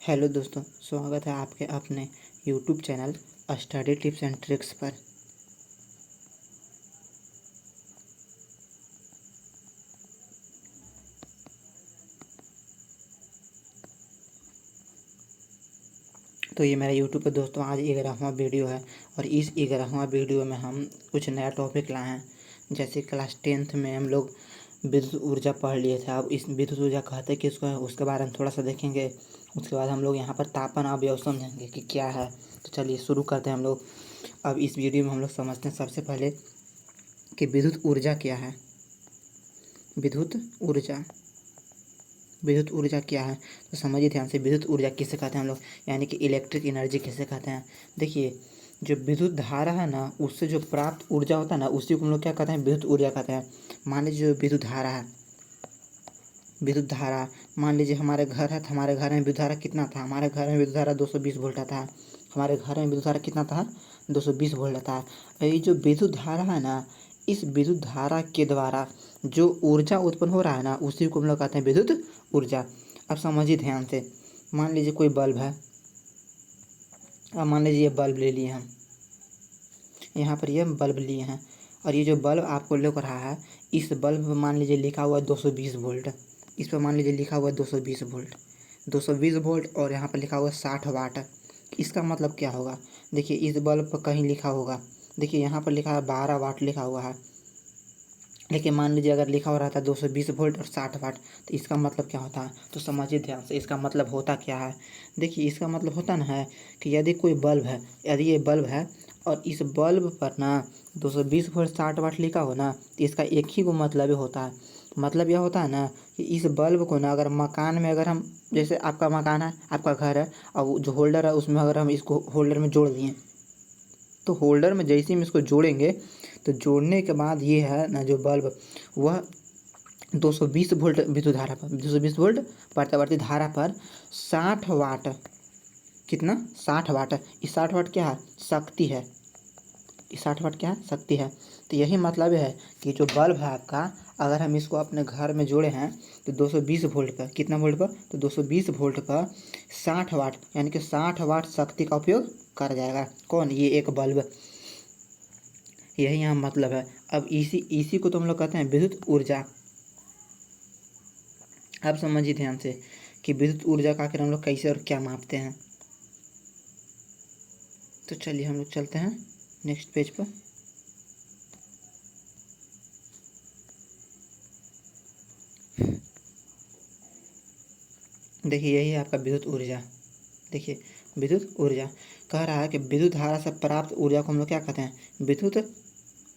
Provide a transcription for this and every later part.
Hello दोस्तों, स्वागत है आपके अपने YouTube channel study tips and tricks पर। तो ये मेरा यूट्यूब पर दोस्तों आज 11वां वीडियो है और इस 11वां वीडियो में हम कुछ नया टॉपिक लाए हैं। जैसे क्लास 10th में हम लोग विद्युत ऊर्जा पढ़ लिए थे। अब इस विद्युत ऊर्जा कहते किसको है उसके बारे में थोड़ा सा देखेंगे। उसके बाद हम लोग यहाँ पर तापन अवयव समझेंगे कि क्या है। तो चलिए शुरू करते हैं हम लोग। अब इस वीडियो में हम लोग समझते हैं सबसे पहले कि विद्युत ऊर्जा क्या है। विद्युत ऊर्जा विद्युत ऊर्जा क्या है तो समझिए ध्यान से। विद्युत ऊर्जा किसे कहते हैं हम लोग, यानी कि इलेक्ट्रिक एनर्जी किसे कहते हैं। देखिए, जो विद्युत धारा है ना, उससे जो प्राप्त ऊर्जा होता है ना, उसी को हम लोग क्या कहते हैं, विद्युत ऊर्जा कहते हैं। मान लीजिए जो विद्युत धारा है, विद्युत धारा मान लीजिए हमारे घर है, तो हमारे घर में विद्युत धारा कितना था। हमारे घर में विद्युत धारा 220 वोल्ट था। हमारे घर में विद्युत धारा कितना था, 220 वोल्ट था। ये जो विद्युत धारा है ना, इस विद्युत धारा के द्वारा जो ऊर्जा उत्पन्न हो रहा है ना, उसी को हम लोग कहते हैं विद्युत ऊर्जा। अब समझिए ध्यान से। मान लीजिए कोई बल्ब है। अब मान लीजिए ये बल्ब ले लिए हम, यहाँ पर ये बल्ब लिए हैं और ये जो बल्ब आपको लग रहा है, इस बल्ब पर मान लीजिए लिखा हुआ है 220 वोल्ट। इस पर मान लीजिए लिखा हुआ है 220 वोल्ट, 220 वोल्ट और यहाँ पर लिखा हुआ है 60 वाट। इसका मतलब क्या होगा, देखिए इस बल्ब पर कहीं लिखा होगा, देखिए यहाँ पर लिखा है 12 वाट लिखा हुआ है। लेकिन मान लीजिए अगर लिखा हो रहा था 220 वोल्ट और 60 वाट, तो इसका मतलब क्या होता है, तो समझिए ध्यान से। इसका मतलब होता क्या है, देखिए इसका मतलब होता ना है कि यदि कोई बल्ब है, यदि ये बल्ब है और इस बल्ब पर ना 220 वोल्ट 60 वाट लिखा हो ना, तो इसका एक ही को मतलब होता है। मतलब यह होता है ना कि इस बल्ब को ना अगर मकान में, अगर हम, जैसे आपका मकान है, आपका घर है, और जो होल्डर है उसमें अगर हम इसको होल्डर में जोड़ दिए, तो होल्डर में जैसे हम इसको जोड़ेंगे, तो जोड़ने के बाद ये है ना जो बल्ब, वह 220 वोल्ट विद्युत धारा पर, 220 वोल्ट प्रत्यावर्ती धारा पर 60 वाट, कितना, 60 वाट। इस 60 वाट क्या है, शक्ति है। इस 60 वाट क्या है, शक्ति है। तो यही मतलब है कि जो बल्ब है आपका, अगर हम इसको अपने घर में जोड़े हैं, तो 220 वोल्ट पर, कितना वोल्ट पर, तो 220 वोल्ट पर 60 वाट, यानी कि 60 वाट शक्ति का उपयोग कर जाएगा। कौन, ये एक बल्ब। यही यहाँ मतलब है। अब इसी इसी को तो हम लोग कहते हैं विद्युत ऊर्जा। अब समझिए ध्यान से कि विद्युत ऊर्जा का आखिर हम लोग कैसे और क्या मापते हैं। तो चलिए हम लोग चलते हैं नेक्स्ट पेज पर। देखिए यही है आपका विद्युत ऊर्जा। देखिए विद्युत ऊर्जा कह रहा है कि विद्युत धारा से प्राप्त ऊर्जा को हम लोग क्या कहते हैं, विद्युत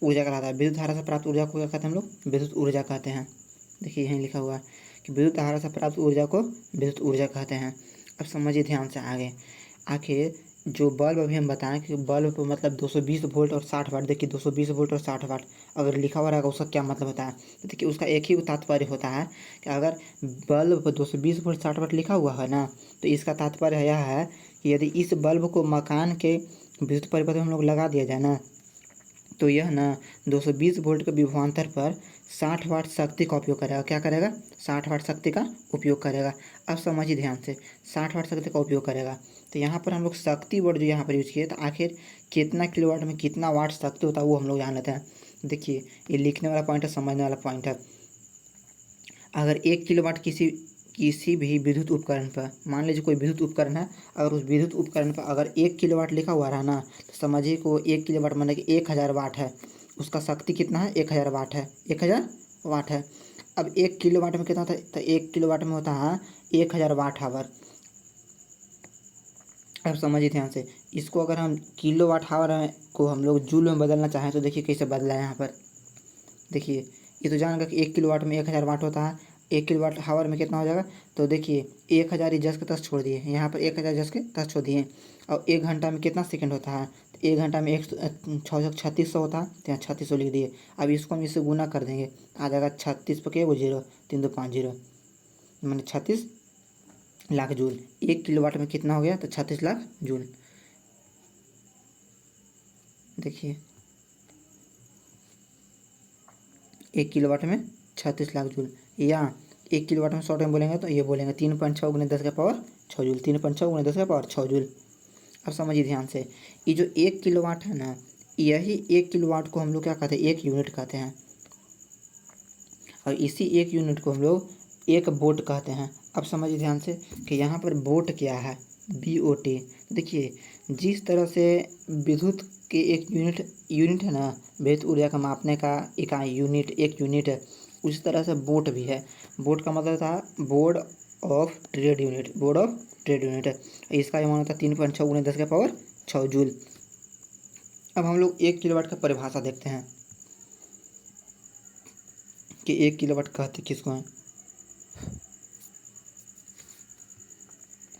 ऊर्जा कहलाता है। विद्युत धारा से प्राप्त ऊर्जा को क्या कहते हैं हम लोग, विद्युत ऊर्जा कहते हैं। देखिए यहीं लिखा हुआ है कि विद्युत धारा से प्राप्त ऊर्जा को विद्युत ऊर्जा कहते हैं। अब समझिए ध्यान से आगे। आखिर जो बल्ब अभी हम बताएं कि बल्ब पर मतलब 220 वोल्ट और 60 वाट, देखिए 220 वोल्ट और 60 वाट अगर लिखा हुआ रहेगा, उसका क्या मतलब होता है, तो देखिए उसका एक ही तात्पर्य होता है कि अगर बल्ब पर 220 वोल्ट 60 वाट लिखा हुआ है ना, तो इसका तात्पर्य यह है कि यदि इस बल्ब को मकान के विद्युत परिपथ में हम लोग लगा दिया जाए ना, तो यह ना 220 वोल्ट के विभवांतर पर 60 वाट शक्ति का उपयोग करेगा। क्या करेगा, 60 वाट शक्ति का उपयोग करेगा। अब समझिए ध्यान से, 60 वाट शक्ति का उपयोग करेगा। तो यहाँ पर हम लोग शक्ति वर्ड जो यहाँ पर यूज किए, तो आखिर कितना किलोवाट में कितना वाट शक्ति होता है वो हम लोग जान लेते हैं। देखिए ये लिखने वाला पॉइंट है, समझने वाला पॉइंट है। अगर 1 किलोवाट किसी किसी भी विद्युत उपकरण पर, मान लीजिए कोई विद्युत उपकरण है, अगर उस विद्युत उपकरण पर अगर 1 किलोवाट लिखा हुआ रहा ना, तो समझिए को 1 किलोवाट माने कि 1000 वाट है। उसका शक्ति कितना है, 1000 वाट है, 1000 वाट है। अब 1 किलोवाट में कितना होता है, तो 1 किलोवाट में होता है 1000 वाट आवर। अब समझिए ध्यान से, इसको अगर हम किलोवाट आवर को हम लोग जूल में बदलना चाहें, तो देखिए कैसे बदला है यहाँ पर। देखिए ये तो जान गया कि 1 किलोवाट में 1000 वाट होता है, 1 किलोवाट हावर में कितना हो जाएगा, तो देखिए 1000 जस के तस छोड़ दिए, यहाँ पर 1000 जस के तस छोड़ दिए। और 1 घंटा में कितना सेकंड होता है, तो 1 घंटा में 3600 होता है, तो यहाँ 3600 लिख दिए। अब इसको हम इससे गुना कर देंगे, आ जाएगा 36 पर के वो 0, 3250, मैंने 36 लाख जूल। 1 किलोवाट में कितना हो गया, तो 36 लाख जूल। देखिए 1 किलोवाट में 36 लाख जूल, या 1 किलोवाट में शॉर्ट में बोलेंगे तो ये बोलेंगे 3.6 × 10⁻⁴ 6 जूल। 3.6 × 10⁻6 जूल। अब समझिए ध्यान से, ये जो 1 किलोवाट है ना, यही 1 किलोवाट को हम लोग क्या कहते हैं, 1 यूनिट कहते हैं। और इसी 1 यूनिट को हम लोग 1 वोट कहते हैं। अब समझिए ध्यान से कि यहाँ पर वोट क्या है, BOT। देखिए, जिस तरह से विद्युत के एक यूनिट है ना, विद्युत ऊर्जा का मापने का इकाई यूनिट, 1 यूनिट है, उसी तरह से वोट भी है। वोट का मतलब था board of trade unit, board of trade unit है। इसका मान होता है 3.6 × 10⁻6 जूल। अब हम लोग 1 किलोवाट का परिभाषा देखते हैं कि 1 किलोवाट कहते किसको हैं।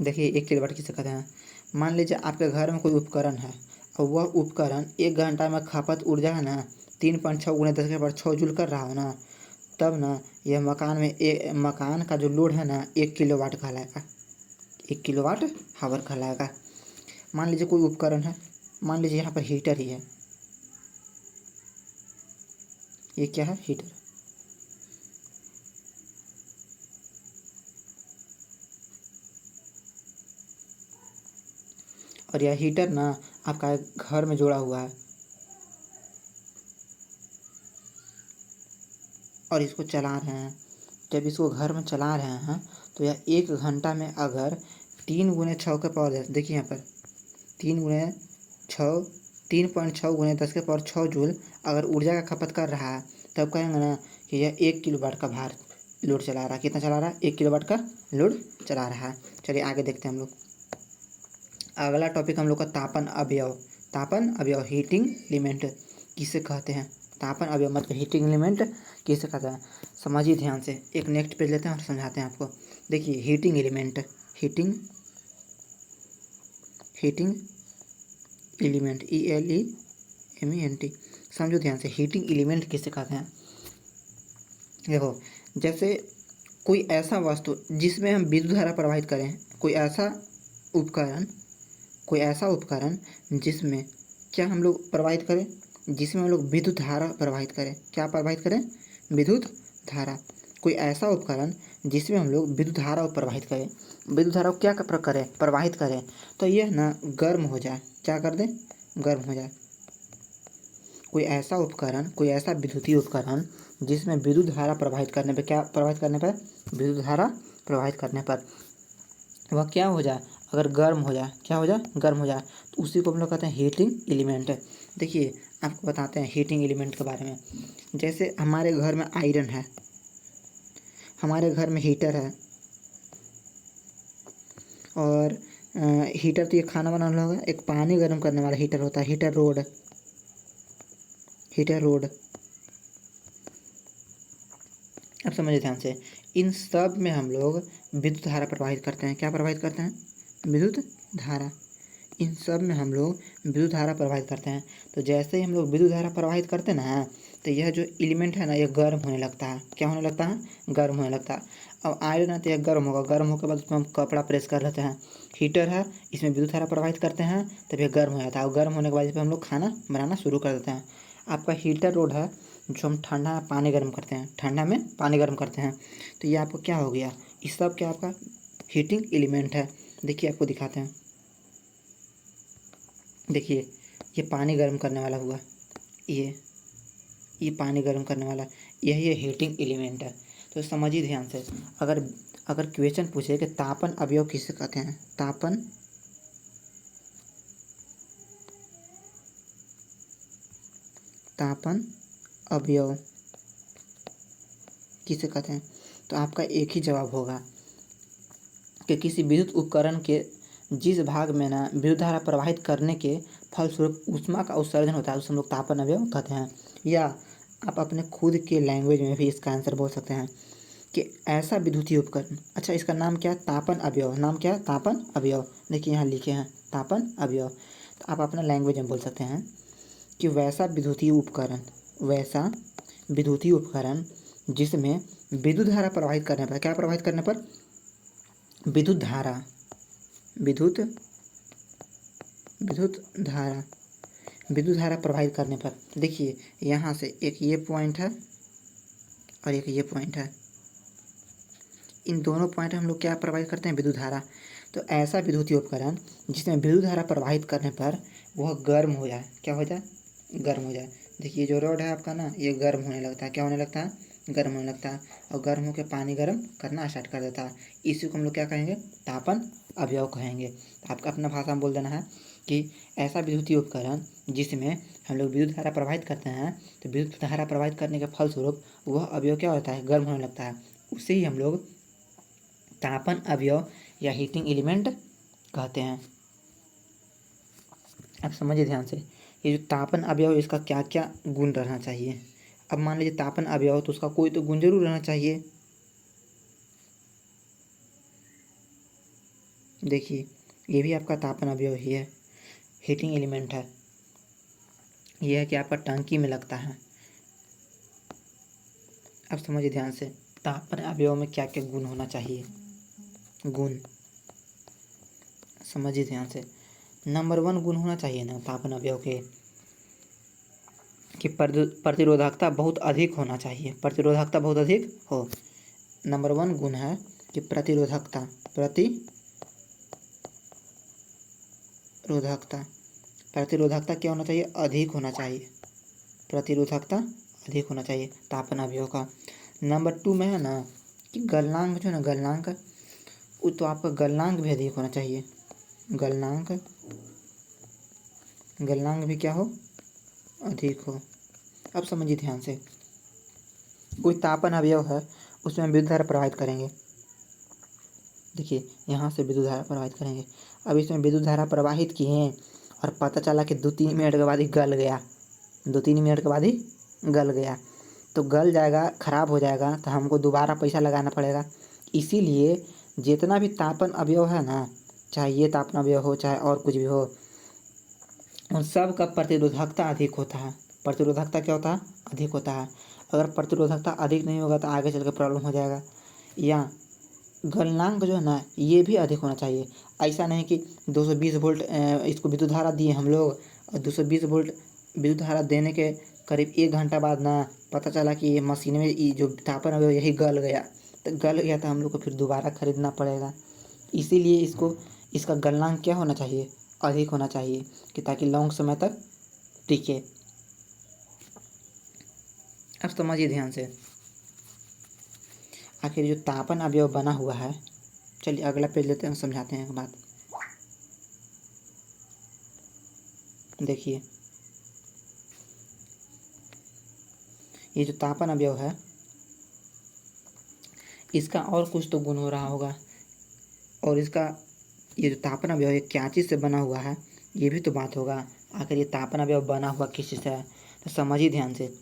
देखिए 1 किलोवाट किसे कहते हैं। मान लीजिए आपके घर में कोई उपकरण है और वह उपकरण 1 घंटा में खपत ऊर्जा है ना 3.6 × 10⁻6 जूल कर रहा हो ना, तब ना यह मकान का जो लोड है ना 1 किलोवाट कहलाएगा, 1 किलोवाट हावर कहलाएगा। मान लीजिए कोई उपकरण है, मान लीजिए यहाँ पर हीटर ही है, ये क्या है, हीटर। और यह हीटर ना आपका घर में जोड़ा हुआ है और इसको चला रहे हैं। जब इसको घर में चला रहे हैं तो यह 1 घंटा में अगर 3 × 6 देखिए यहाँ पर 3 × 6 3.6 × 10⁻6 जूल अगर ऊर्जा का खपत कर रहा है, तब कहेंगे ना कि यह 1 किलोवाट का भार लोड चला रहा है। कितना चला रहा है, 1 किलोवाट का लोड चला रहा है। चलिए आगे देखते हैं हम लोग। अगला टॉपिक हम लोग का तापन अवयव। तापन अवयव, हीटिंग एलिमेंट किसे कहते हैं। तापन अवयव मतलब हीटिंग एलिमेंट किसे कहते हैं। समझिए ध्यान से, एक नेक्स्ट पेज लेते हैं और समझाते हैं आपको। देखिए heating element, heating element, ELEMENT। समझो ध्यान से, हीटिंग एलिमेंट किसे कहते हैं। देखो, जैसे कोई ऐसा वस्तु जिसमें हम विद्युत धारा प्रवाहित करें, कोई ऐसा उपकरण जिसमें क्या हम लोग प्रवाहित करें, जिसमें हम लोग विद्युत धारा प्रवाहित करें। क्या प्रवाहित करें, विद्युत धारा। कोई ऐसा उपकरण जिसमें हम लोग विद्युत धारा प्रवाहित करें, विद्युत धारा को क्या करें, प्रवाहित करें, तो यह ना गर्म हो जाए। क्या कर दें, गर्म हो जाए। कोई ऐसा उपकरण, कोई ऐसा विद्युतीय उपकरण जिसमें विद्युत धारा प्रवाहित करने पर, क्या प्रवाहित करने पर, विद्युत धारा प्रवाहित करने पर वह क्या हो जाए, अगर गर्म हो जाए, क्या हो जाए, गर्म हो जाए, तो उसी को हम लोग कहते हैं हीटिंग एलिमेंट। देखिए आपको बताते हैं हीटिंग एलिमेंट के बारे में। जैसे हमारे घर में आयरन है, हमारे घर में हीटर है, और हीटर तो ये खाना बनाना होगा, एक पानी गर्म करने वाला हीटर होता है, हीटर रोड। अब समझिए ध्यान से, इन सब में हम लोग विद्युत धारा प्रवाहित करते हैं। क्या प्रवाहित करते हैं, विद्युत धारा। इन सब में हम लोग विद्युत धारा प्रवाहित करते हैं। तो जैसे ही हम लोग विद्युत धारा प्रवाहित करते हैं ना, तो यह जो एलिमेंट है ना, यह गर्म होने लगता है। क्या होने लगता है, गर्म होने लगता है। अब आयरन है तो यह गर्म होगा, गर्म होने के बाद उसमें हम कपड़ा प्रेस कर लेते हैं। हीटर है, इसमें विद्युत धारा प्रवाहित करते हैं, तब यह गर्म हो जाता है, और गर्म होने के बाद इस पर हम लोग खाना बनाना शुरू कर देते हैं। आपका हीटर रोड है, जो हम ठंडा में पानी गर्म करते हैं, ठंडा में पानी गर्म करते हैं। तो ये आपको क्या हो गया, इस सब क्या आपका हीटिंग एलिमेंट है। देखिए आपको दिखाते हैं। देखिए ये पानी गर्म करने वाला हुआ, ये पानी गर्म करने वाला, यही ये हीटिंग एलिमेंट है। तो समझिए ध्यान से, अगर क्वेश्चन पूछे कि तापन अवयव किसे कहते हैं, तापन अवयव किसे कहते हैं, तो आपका एक ही जवाब होगा कि किसी विद्युत उपकरण के जिस भाग में ना विद्युत धारा प्रवाहित करने के फलस्वरूप ऊष्मा का उत्सर्जन होता है, उसे हम लोग तापन अवयव कहते हैं। या आप अपने खुद के लैंग्वेज में भी इसका आंसर बोल सकते हैं कि ऐसा विद्युतीय उपकरण, अच्छा इसका नाम क्या है, तापन अवयव। नाम क्या है, तापन अवयव। देखिए यहाँ लिखे हैं तापन अवयव। तो आप अपना लैंग्वेज में बोल सकते हैं कि वैसा विद्युतीय उपकरण जिसमें विद्युत धारा प्रवाहित करने पर, क्या प्रवाहित करने पर, विद्युत धारा प्रवाहित करने पर। देखिए यहाँ से एक ये पॉइंट है और एक ये पॉइंट है, इन दोनों पॉइंट हम लोग क्या प्रवाहित करते हैं, विद्युत धारा। तो ऐसा विद्युतीय उपकरण जिसमें विद्युत धारा प्रवाहित करने पर वह गर्म हो जाए, क्या हो जाए, गर्म हो जाए। देखिए जो रॉड है आपका ना, ये गर्म होने लगता है, क्या होने लगता है, गर्म होने लगता है, और गर्म होकर पानी गर्म करना स्टार्ट कर देता है। इसी को हम लोग क्या कहेंगे, तापन अवयव कहेंगे। आपका अपना भाषा में बोल देना है कि ऐसा विद्युतीय उपकरण जिसमें हम लोग विद्युत धारा प्रवाहित करते हैं, तो विद्युत धारा प्रवाहित करने के फलस्वरूप वह अवयव क्या होता है, गर्म होने लगता है। उसे ही हम लोग तापन अवयव या हीटिंग एलिमेंट कहते हैं। अब समझिए ध्यान से, ये जो तापन अवयव इसका क्या क्या गुण रहना चाहिए। अब मान लीजिए तापन अवयव, तो उसका कोई तो गुण जरूर रहना चाहिए। देखिए ये भी आपका तापन अवयव ही है, हीटिंग एलिमेंट है। यह है कि आपका टंकी में लगता है। अब समझिए ध्यान से, तापन अवयव में क्या क्या गुण होना चाहिए, गुण समझिए ध्यान से। नंबर 1 गुण होना चाहिए ना तापन अवयव के, कि प्रतिरोधकता बहुत अधिक होना चाहिए, प्रतिरोधकता बहुत अधिक हो। नंबर 1 गुण है कि प्रतिरोधकता, प्रतिरोधकता क्या होना चाहिए, अधिक होना चाहिए, प्रतिरोधकता अधिक होना चाहिए तापन अवयव का। नंबर 2 में है ना कि गलनांक जो है ना, गलनांक, वो तो आपका गलनांक भी अधिक होना चाहिए, गलनांक भी क्या हो, अधिक हो। अब समझिए ध्यान से, कोई तापन अवयव है, उसमें विद्युत धारा प्रवाहित करेंगे। देखिए यहाँ से विद्युत धारा प्रवाहित करेंगे। अब इसमें विद्युत धारा प्रवाहित किए और पता चला कि 2-3 मिनट के बाद ही गल गया, 2-3 मिनट के बाद ही गल गया, तो गल जाएगा, ख़राब हो जाएगा, तो हमको दोबारा पैसा लगाना पड़ेगा। इसीलिए जितना भी तापन अवयव है ना, चाहे ये तापन अवयव हो चाहे और कुछ भी हो, उन सब का प्रतिरोधकता अधिक होता है। प्रतिरोधकता क्या होता है, अधिक होता है। अगर प्रतिरोधकता अधिक नहीं होगा तो आगे चल के प्रॉब्लम हो जाएगा। या गलनांक जो है ना, ये भी अधिक होना चाहिए। ऐसा नहीं कि 220 वोल्ट इसको विद्युत धारा दिए हम लोग, और 220 वोल्ट विद्युत धारा देने के करीब 1 घंटा बाद ना पता चला कि ये मशीन में ये जो तापन अवयव यही गल गया, तो गल गया तो हम लोग को फिर दोबारा खरीदना पड़ेगा। इसीलिए इसका गलनांक क्या होना चाहिए, अधिक होना चाहिए, कि ताकि लॉन्ग समय तक टिके। अब समझिए ध्यान से, आखिर जो तापन अवयव बना हुआ है, चलिए अगला पेज लेते हैं, समझाते हैं एक बात। देखिए ये जो तापन अवयव है, इसका और कुछ तो गुण हो रहा होगा, और इसका ये जो तापन अवयव है क्या चीज़ से बना हुआ है, ये भी तो बात होगा। आखिर ये तापन अवयव बना हुआ किस चीज़ से है, तो समझिए ध्यान से।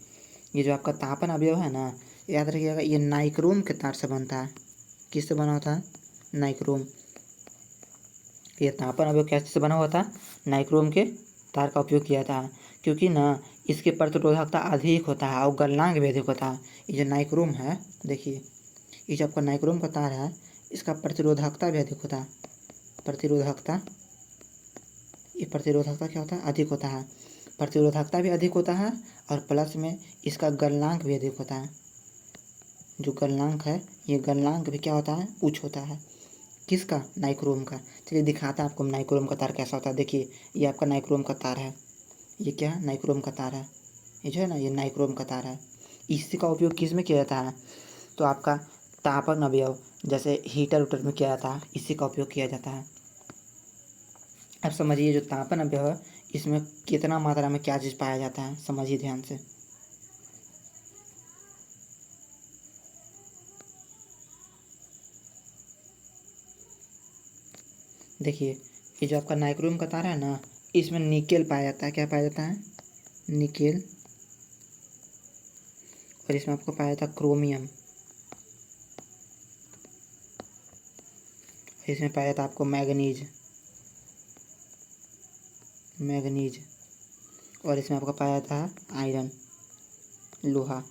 ये जो आपका तापन अवयव है ना, याद रखिएगा, ये नाइक्रोम के तार से बनता है। किससे बना होता है, नाइक्रोम। ये तापन अवयव क्या चीज़ से बना हुआ था, नाइक्रोम के तार का उपयोग किया था, क्योंकि ना इसके प्रतिरोधकता अधिक होता है और गलनांक भी अधिक होता है। ये जो नाइक्रोम है, देखिए ये जो आपका नाइक्रोम का तार है, इसका प्रतिरोधकता भी अधिक होता है। ये प्रतिरोधकता क्या होता है, अधिक होता है। प्रतिरोधकता भी अधिक होता है और प्लस में इसका गलनांक भी अधिक होता है। जो गलनांक है, ये गलनांक भी क्या होता है, उच्च होता है। किसका, नाइक्रोम का। चलिए दिखाता है आपको नाइक्रोम का तार कैसा होता है। देखिए ये आपका नाइक्रोम का तार है, ये क्या है, नाइक्रोम का तार है। ये जो है ना, ये नाइक्रोम का तार है। इसी का उपयोग किस में किया जाता है, तो आपका तापन अवयव जैसे हीटर उटर में किया जाता है, इसी का उपयोग किया जाता है। अब समझिए जो तापन अवयव है, इसमें कितना मात्रा में क्या चीज़ पाया जाता है, समझिए ध्यान से। देखिए ये जो आपका नाइक्रोम का तार है ना, इसमें निकेल पाया जाता है। क्या पाया जाता है, निकेल। और इसमें आपको पाया जाता है क्रोमियम। इसमें पाया जाता है आपको मैग्नीज। और इसमें आपको पाया जाता है आयरन, लोहा।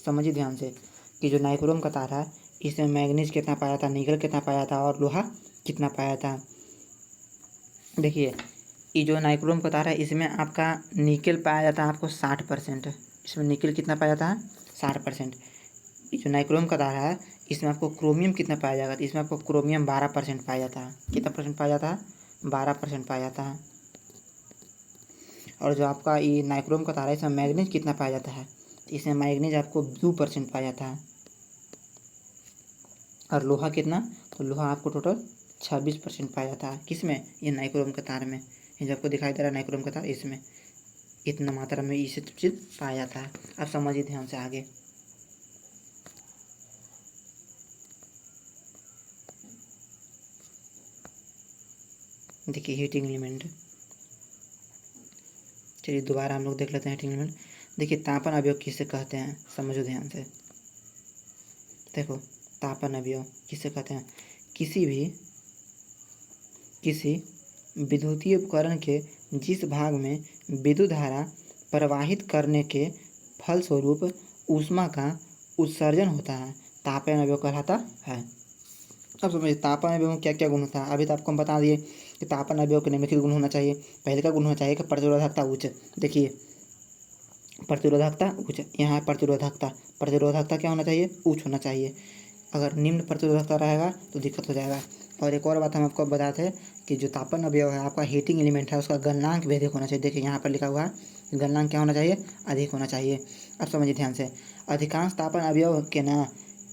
समझिए ध्यान से कि जो नाइक्रोम का तार है, इसमें मैग्नीज कितना पाया था, निकल कितना पाया था, और लोहा कितना पाया था। देखिए ये जो नाइक्रोम का तार है, इसमें आपका निकेल पाया जाता है आपको 60%। इसमें निकेल कितना पाया जाता है, 60%। ये जो नाइक्रोम का तार है, इसमें आपको क्रोमियम कितना पाया जाएगा, तो इसमें आपको क्रोमियम 12% पाया जाता है। कितना परसेंट पाया जाता है, 12% पाया जाता है। और जो आपका ये नाइक्रोम का तार है इसमें मैग्नीज कितना पाया जाता है, तो इसमें मैग्नीज आपको 2% पाया जाता है। और लोहा कितना, तो लोहा आपको टोटल 26% पाया जाता है। किसमें, ये नाइक्रोम के तार में, ये जो आपको दिखाई दे रहा है नाइक्रोम का तार, इसमें इतना मात्रा में इसे चीज़ पाया जाता है। अब समझिए ध्यान से आगे। देखिए हीटिंग एलिमेंट, चलिए दोबारा हम लोग देख लेते हैं हीटिंग एलिमेंट। देखिए तापन अवयव किसे कहते हैं, समझो ध्यान से। देखो तापन अवयव किसे कहते हैं, किसी विद्युतीय उपकरण के जिस भाग में विद्युत धारा प्रवाहित करने के फलस्वरूप ऊष्मा का उत्सर्जन होता है, तापन अवयव कहलाता है। अब समझिए तापन अवयव में क्या क्या गुण होता है। अभी तो आपको हम बता दिए कि तापन अवयव के निम्नलिखित गुण होना चाहिए। पहले का गुण होना चाहिए कि प्रतिरोधकता उच्च। देखिए प्रतिरोधकता उच्च, यहाँ है प्रतिरोधकता क्या होना चाहिए, उच्च होना चाहिए। अगर निम्न प्रतिरोधकता रहेगा तो दिक्कत हो जाएगा। और एक और बात हम आपको बताते हैं कि जो तापन अवयव है आपका हीटिंग एलिमेंट है, उसका गलनांक भी अधिक होना चाहिए। देखिए यहाँ पर लिखा हुआ है गलनांक क्या होना चाहिए, अधिक होना चाहिए। अब समझिए ध्यान से, अधिकांश तापन अवयव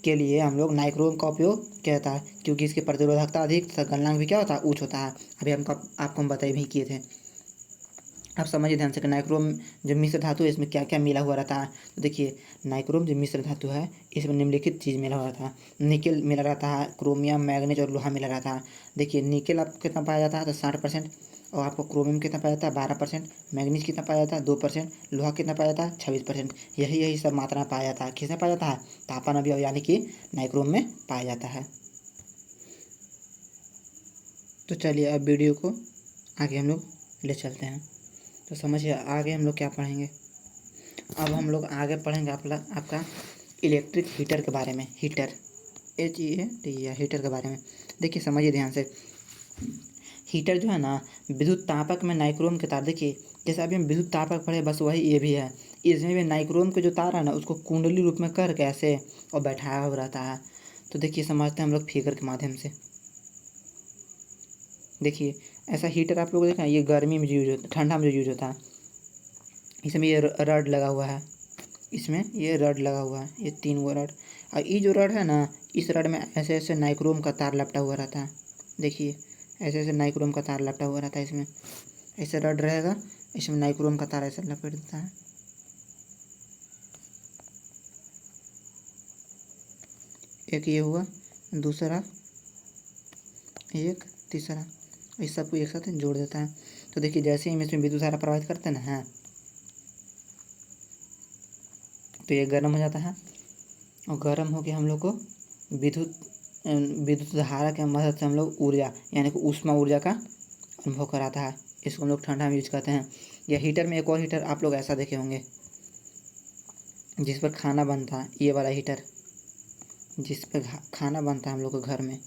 के लिए हम लोग नाइक्रोम का उपयोग किया जाता है, क्योंकि इसकी प्रतिरोधकता अधिक तथा गलनांक भी क्या होता है, उच्च होता है। अभी आपको हम बताए भी किए थे। अब समझिए ध्यान से कि नाइक्रोम जो मिश्र धातु है इसमें क्या क्या मिला हुआ रहता है। तो देखिए नाइक्रोम जो मिश्र धातु है इसमें निम्नलिखित चीज़ मिला हुआ रहता है। निकेल मिला रहता है, क्रोमियम, मैग्नीज और लोहा मिला रहता है। देखिए निकेल आपको कितना पाया जाता है, तो 60%। और आपको क्रोमियम कितना पाया जाता है, 12%। मैग्नीज कितना पाया जाता है, 2%। लोहा कितना पाया जाता है, 26%। यही सब मात्रा में पाया जाता है। किसमें पाया जाता है, तापन अवयव यानी कि नाइक्रोम में पाया जाता है। तो चलिए अब वीडियो को आगे हम लोग ले चलते हैं। तो समझिए आगे हम लोग क्या पढ़ेंगे। अब हम लोग आगे पढ़ेंगे आपका इलेक्ट्रिक हीटर के बारे में। हीटर HEAT हीटर के बारे में। देखिए समझिए ध्यान से, हीटर जो है ना विद्युत तापक में नाइक्रोम के तार, देखिए जैसे अभी हम विद्युत तापक पढ़े बस वही ये भी है। इसमें भी नाइक्रोम के जो तार है ना उसको कुंडली रूप में करके ऐसे और बैठाया हुआ रहता है। तो देखिए समझते हैं हम लोग फिगर के माध्यम से। देखिए ऐसा हीटर आप लोग देखा, ये गर्मी में यूज होता है, ठंडा में जो यूज होता है। इसमें ये रड लगा हुआ है, इसमें ये रड लगा हुआ है, ये 3 वो रड। और ये जो रड है ना, इस रड में ऐसे ऐसे नाइक्रोम का तार लपटा हुआ रहता है। देखिए ऐसे ऐसे नाइक्रोम का तार लपटा हुआ रहता है। इसमें ऐसे रड रहेगा, इसमें नाइक्रोम का तार ऐसे लपेट देता है। एक ये हुआ, दूसरा, एक तीसरा, इस सबको एक साथ जोड़ देता है। तो देखिए जैसे ही हम इसमें विद्युत धारा प्रवाहित करते हैं ना, है तो ये गर्म हो जाता है। और गर्म होकर हम लोग को विद्युत धारा के मदद से हम लोग ऊर्जा यानी कि ऊष्मा ऊर्जा का अनुभव कराता है। इसको हम लोग ठंडा में यूज करते हैं। या हीटर में एक और हीटर आप लोग ऐसा देखे होंगे जिस पर खाना बनता है, ये वाला हीटर जिस पर खाना बनता है हम लोग के घर में।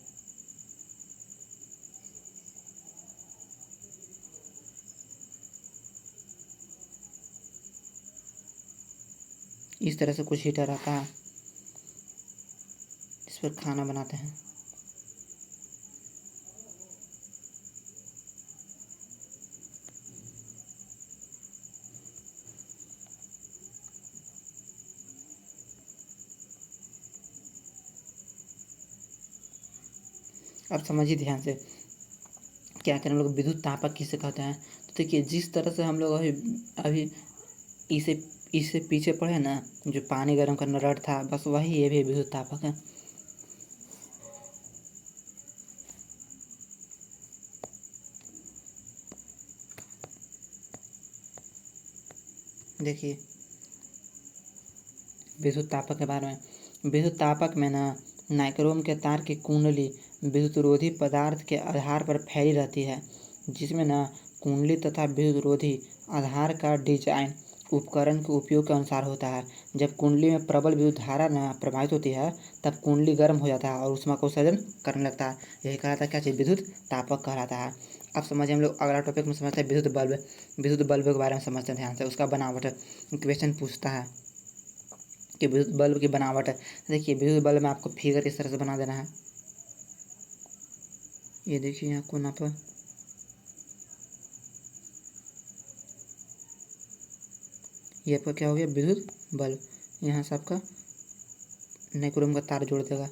इस तरह से कुछ हीटर आता है जिस पर खाना बनाते हैं। अब समझिए ध्यान से, क्या करें हम लोग विद्युत तापक किसे कहते हैं। तो देखिए जिस तरह से हम लोग अभी इसे इससे पीछे पढ़े ना, जो पानी गर्म करना रड था, बस वही ये भी विद्युत तापक है। देखिए विद्युत तापक के बारे में, विद्युत तापक में ना नाइक्रोम के तार की कुंडली विद्युतरोधी पदार्थ के आधार पर फैली रहती है, जिसमें ना कुंडली तथा विद्युतरोधी आधार का डिजाइन उपकरण के उपयोग के अनुसार होता है। जब कुंडली में प्रबल विद्युत धारा ना प्रवाहित होती है तब कुंडली गर्म हो जाता है और ऊष्मा का उत्सर्जन करने लगता है। यही कहलाता है क्या चीज़, विद्युत तापक कहलाता है। अब समझिए हम लोग अगला टॉपिक में समझते हैं विद्युत बल्ब। विद्युत बल्ब के बारे में समझते हैं ध्यान से। उसका बनावट क्वेश्चन पूछता है कि विद्युत बल्ब की बनावट है। देखिए विद्युत बल्ब में आपको फिगर इस तरह से बना देना है। ये देखिए यहाँ कोना पर ये आपका क्या हो गया, विद्युत बल्ब। यहाँ से आपका नाइक्रोम का तार जोड़ देगा।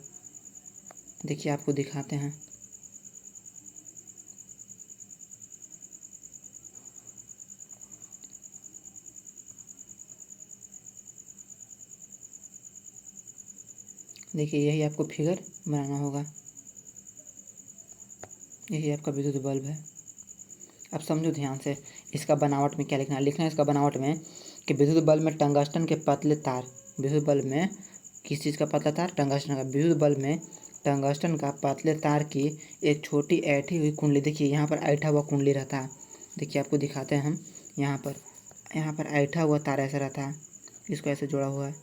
देखिए आपको दिखाते हैं। देखिए यही आपको फिगर बनाना होगा। यही आपका विद्युत बल्ब है। अब समझो ध्यान से, इसका बनावट में क्या लिखना है। लिखना है इसका बनावट में कि विद्युत बल्ब में टंगस्टन के पतले तार, विद्युत बल्ब में किस चीज़ का पतला तार, टंगस्टन का। विद्युत बल्ब में टंगस्टन का पतले तार की एक छोटी ऐठी हुई कुंडली। देखिए यहाँ पर ऐठा हुआ कुंडली रहता है। देखिए आपको दिखाते हैं हम। यहाँ पर ऐठा हुआ तार ऐसा रहता है, इसको ऐसे जोड़ा हुआ है।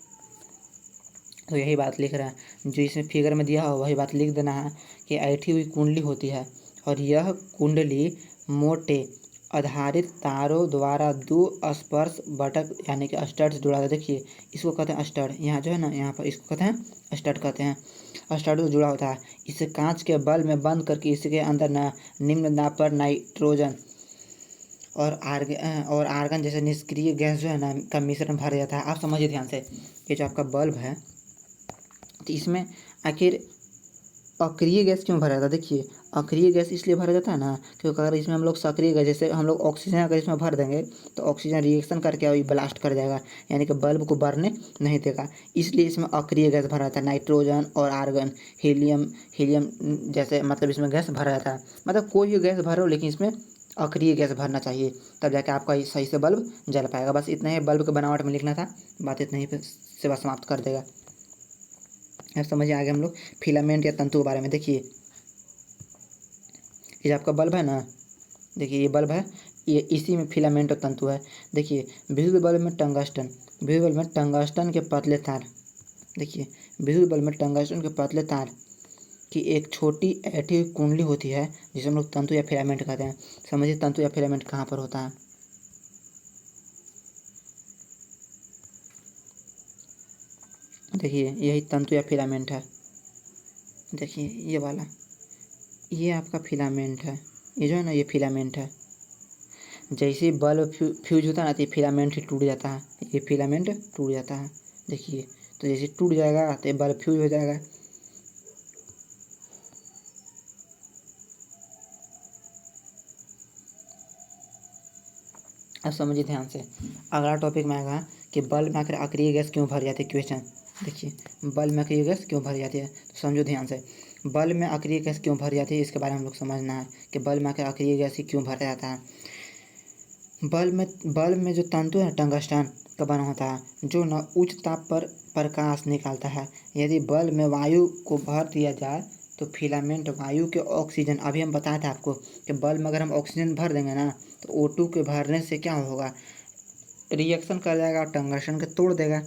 तो यही बात लिख रहा है, जो इसमें फिगर में दिया हो वही बात लिख देना है कि ऐठी हुई कुंडली होती है और यह कुंडली मोटे आधारित तारों द्वारा दो स्पर्श बटक यानी कि स्टड्स जुड़ा है। देखिए इसको कहते हैं स्टड। यहाँ जो है ना, यहाँ पर इसको कहते हैं स्टड कहते हैं। स्टड से जुड़ा होता है। इसे कांच के बल्ब में बंद करके इसके अंदर निम्न दाब पर नाइट्रोजन और आर्गन जैसे निष्क्रिय गैस जो है ना का मिश्रण भर जाता है। आप समझिए ध्यान से, ये जो आपका बल्ब है तो इसमें आखिर अक्रिय गैस क्यों भरा जाता है। देखिए अक्रिय गैस इसलिए भरा जाता है ना क्योंकि अगर इसमें हम लोग सक्रिय गैस, जैसे हम लोग ऑक्सीजन अगर इसमें भर देंगे तो ऑक्सीजन रिएक्शन करके वही ब्लास्ट कर जाएगा, यानी कि बल्ब को बरने नहीं देगा। इसलिए इसमें अक्रिय गैस भरा जाता है। नाइट्रोजन और आर्गन, हीलियम जैसे मतलब इसमें गैस भरा जाता है। मतलब कोई भी गैस भरो लेकिन इसमें अक्रिय गैस भरना चाहिए, तब जाके आपका सही से बल्ब जल पाएगा। बस इतना ही बल्ब के बनावट में लिखना था। बात इतना ही पे सेवा समाप्त कर देगा। अब समझिए आगे हम लोग फिलामेंट या तंतु के बारे में। देखिए ये आपका बल्ब है ना, देखिए ये बल्ब है, ये इसी में फिलामेंट और तंतु है। देखिए विद्युत बल्ब में टंगस्टन, विद्युत बल्ब में टंगस्टन के पतले तार। देखिए विद्युत बल्ब में टंगस्टन के पतले तार की एक छोटी ऐठी हुई कुंडली होती है जिसे हम लोग तंतु या फिलामेंट कहते हैं। समझिए तंतु या फिलामेंट कहाँ पर होता है। देखिए यही तंतु या फिलामेंट है। देखिए ये वाला, ये आपका फिलामेंट है। ये जो है ना ये फिलामेंट है। जैसे बल्ब फ्यूज होता है ना तो ये फिलामेंट ही टूट जाता है, ये फिलामेंट टूट जाता है। देखिए तो जैसे टूट जाएगा तो ये बल्ब फ्यूज हो जाएगा। अब समझिए ध्यान से, अगला टॉपिक में आएगा कि बल्ब में आखिर अक्रिय गैस क्यों भर जाती है। क्वेश्चन देखिए बल्ब में अक्रिय गैस क्यों भर जाती है, तो समझो ध्यान से। बल्ब में अक्रिय गैस क्यों भर जाती है इसके बारे में हम लोग समझना है कि बल्ब में आखिर अक्रिय गैस ही क्यों भर जाता है। बल्ब में जो तंतु है टंगस्टन का बना होता है जो न उच्च ताप पर प्रकाश निकालता है। यदि बल्ब में वायु को भर दिया जाए तो फिलामेंट वायु के ऑक्सीजन, अभी हम बताए थे आपको कि बल्ब में अगर हम ऑक्सीजन भर देंगे ना तो O2 के भरने से क्या होगा, रिएक्शन कर जाएगा और टंगस्टन को तोड़ देगा।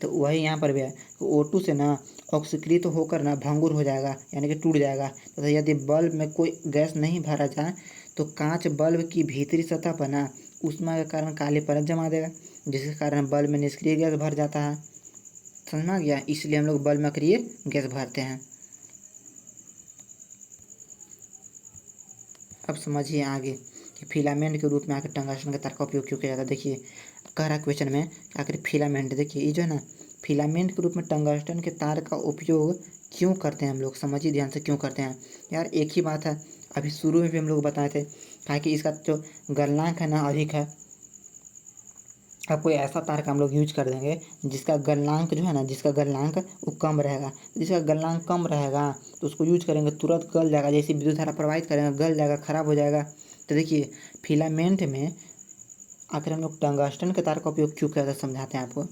तो वही यहाँ पर भी है तो O2 से ना ऑक्सीकृत होकर ना भंगुर हो जाएगा यानी कि टूट जाएगा। तो यदि बल्ब में कोई गैस नहीं भरा जाए तो कांच बल्ब की भीतरी सतह पर ना ऊष्मा के कारण काली परत जमा देगा, जिसके कारण बल्ब में निष्क्रिय गैस भर जाता है। समझ में आ गया, इसलिए हम लोग बल्ब में अक्रिय गैस भरते हैं। अब समझिए आगे कि फिलामेंट के रूप में आकर टंगस्टन के तार का उपयोग क्यों किया जाता है। देखिए कह रहा क्वेश्चन में आखिर फिलामेंट, देखिए ये जो है ना फिलामेंट के रूप में टंगस्टन के तार का उपयोग क्यों करते हैं हम लोग। समझिए ध्यान से क्यों करते हैं। यार एक ही बात है, अभी शुरू में भी हम लोग बताए थे ताकि इसका जो गलनांक है ना अधिक है। अब कोई ऐसा तार का हम लोग यूज कर देंगे जिसका गलनांक जो है ना, जिसका गलनांक वो कम रहेगा। जिसका गलनांक कम रहेगा तो उसको यूज करेंगे तुरंत गल जाएगा, जैसे विद्युत धारा प्रवाहित करेंगे गल जाएगा, खराब हो जाएगा। तो देखिए फिलामेंट में आखिर हम लोग टंगस्टन के तार का उपयोग क्यों करते हैं समझाते हैं आपको।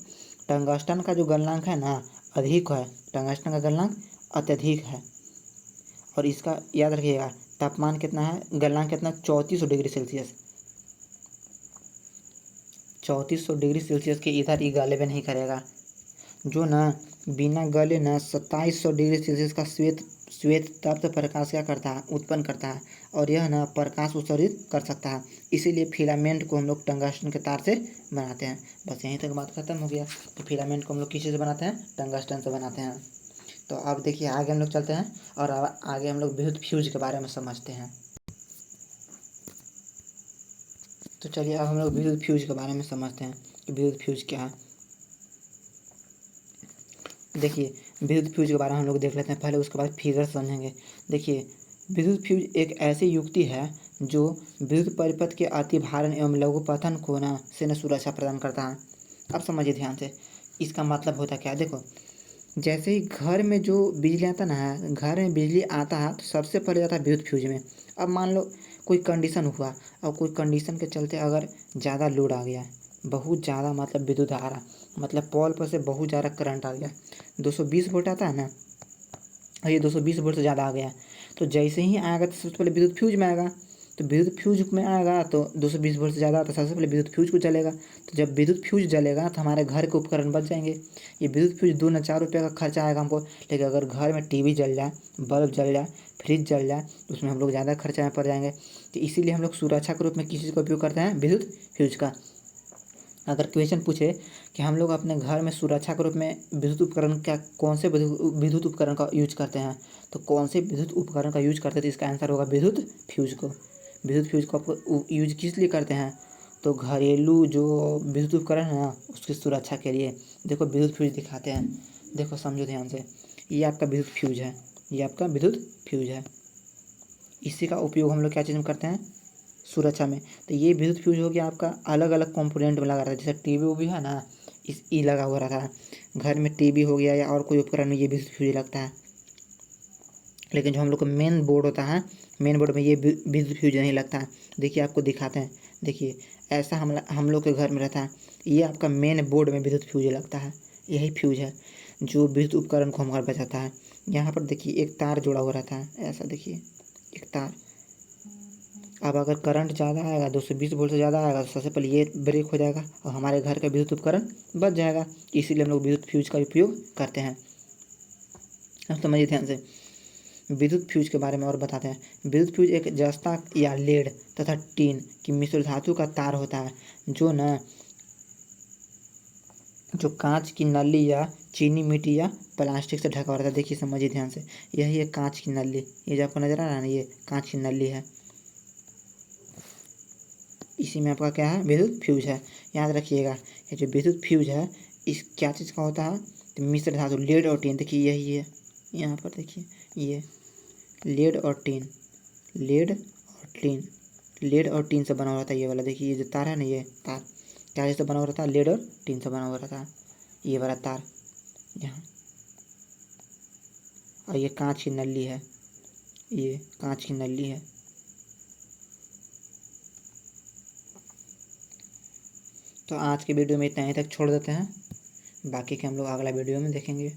टंगस्टन का जो गलनांक है ना अधिक है, टंगस्टन का गलनांक अत्यधिक है और इसका याद रखिएगा तापमान कितना है, गलनांक कितना, 3400 डिग्री सेल्सियस। 3400 डिग्री सेल्सियस के इधर ही गले में नहीं करेगा। जो ना बिना गले ना 2700 डिग्री सेल्सियस का श्वेत तत्व प्रकाश क्या करता है, उत्पन्न करता है, और यह ना प्रकाश उत्सर्जित कर सकता है। इसीलिए फिलामेंट को हम लोग टंगस्टन के तार से बनाते हैं। बस यहीं तक बात खत्म हो गया। तो फिलामेंट को हम लोग किस चीज़ से बनाते हैं, टंगस्टन से बनाते हैं। तो अब देखिए आगे हम लोग चलते हैं और आगे हम लोग विद्युत फ्यूज के बारे में समझते हैं। तो चलिए अब हम लोग विद्युत फ्यूज के बारे में समझते हैं कि विद्युत फ्यूज क्या है। देखिए विद्युत फ्यूज के बारे में हम लोग देख लेते हैं, पहले उसके बाद फिगर समझेंगे। देखिए विद्युत फ्यूज एक ऐसी युक्ति है जो विद्युत परिपथ के अतिभारण एवं लघुपतन को ना से न सुरक्षा प्रदान करता है। अब समझिए ध्यान से, इसका मतलब होता क्या है। देखो जैसे ही घर में जो बिजली आता ना, घर में बिजली आता है तो सबसे पहले जाता है विद्युत फ्यूज में। अब मान लो कोई कंडीशन हुआ और कोई कंडीशन के चलते अगर ज़्यादा लोड आ गया, बहुत ज़्यादा मतलब विद्युत आ रहा, मतलब पोल पर से बहुत ज़्यादा करंट आ गया, 220 वोल्ट आता है ना, और ये 220 वोल्ट से ज़्यादा आ गया, तो जैसे ही आएगा तो सबसे पहले विद्युत फ्यूज में आएगा। तो विद्युत फ्यूज में आएगा तो 220 वोल्ट से ज़्यादा तो सबसे पहले विद्युत फ्यूज को जलेगा। तो जब विद्युत फ्यूज जलेगा तो हमारे घर के उपकरण बच जाएंगे। ये विद्युत फ्यूज 2 न 4 रुपये का खर्चा आएगा हमको। लेकिन अगर घर में टीवी जल जाए, बल्ब जल जाए, फ्रिज जल जाए तो उसमें हम लोग ज़्यादा खर्चा में पड़ जाएंगे। तो इसीलिए हम लोग सुरक्षा के रूप में किस चीज़ का उपयोग करते हैं, विद्युत फ्यूज का। अगर क्वेश्चन पूछे कि हम लोग अपने घर में सुरक्षा के रूप में विद्युत उपकरण क्या, कौन से विद्युत उपकरण का यूज करते हैं, तो कौन से विद्युत उपकरण का यूज करते हैं, तो इसका आंसर होगा विद्युत फ्यूज को। विद्युत फ्यूज को आपको यूज किस लिए करते हैं, तो घरेलू जो विद्युत उपकरण है ना उसकी सुरक्षा के लिए। देखो विद्युत फ्यूज दिखाते हैं, देखो समझो ध्यान से, ये आपका विद्युत फ्यूज है, ये आपका विद्युत फ्यूज है। इसी का उपयोग हम लोग क्या चीज़ में करते हैं, सुरक्षा में। तो ये विद्युत फ्यूज हो गया आपका अलग अलग कंपोनेंट में लगा रहता है। जैसे टीवी वो भी है ना, इस ई लगा हुआ रहता है। घर में टीवी हो गया या और कोई उपकरण में ये विद्युत फ्यूज लगता है। लेकिन जो हम लोग का मेन बोर्ड होता है, मेन बोर्ड में ये विद्युत फ्यूज नहीं लगता है। देखिए आपको दिखाते हैं, देखिए ऐसा हम लोग के घर में रहता है। ये आपका मेन बोर्ड में विद्युत फ्यूज लगता है, यही फ्यूज है जो विद्युत उपकरण को हमारे बचाता है। यहाँ पर देखिए एक तार जुड़ा हुआ रहता है, ऐसा देखिए एक तार। अब अगर करंट ज़्यादा आएगा, 220 वोल्ट से ज़्यादा आएगा, तो सबसे पहले ये ब्रेक हो जाएगा और हमारे घर का विद्युत उपकरण बच जाएगा। इसीलिए हम लोग विद्युत फ्यूज का उपयोग करते हैं। अब समझिए ध्यान से, विद्युत फ्यूज के बारे में और बताते हैं। विद्युत फ्यूज एक जस्ता या लेड तथा टीन की मिश्र धातु का तार होता है जो कांच की नली या चीनी मिट्टी या प्लास्टिक से ढका हुआ रहता है। देखिए समझिए ध्यान से, यही है कांच की नली, ये जो आपको नजर आ रहा है ना, ये कांच की नली है। इसी में आपका क्या है, विद्युत फ्यूज है। याद रखिएगा ये जो विद्युत फ्यूज है इस क्या चीज़ का होता है, तो मिश्र धातु लेड और टीन। देखिए यही है, यहाँ पर देखिए ये लेड और टीन, लेड और टीन, लेड और टीन से बना हुआ रहता है ये वाला। देखिए ये जो तार है ना, ये तार क्या चीज़ से बना हुआ रहता है, लेड और टीन से बना हुआ रहता है ये वाला तार यहाँ। और ये कांच की नली है, ये कांच की नली है। तो आज के वीडियो में इतना ही तक छोड़ देते हैं, बाकी के हम लोग अगला वीडियो में देखेंगे।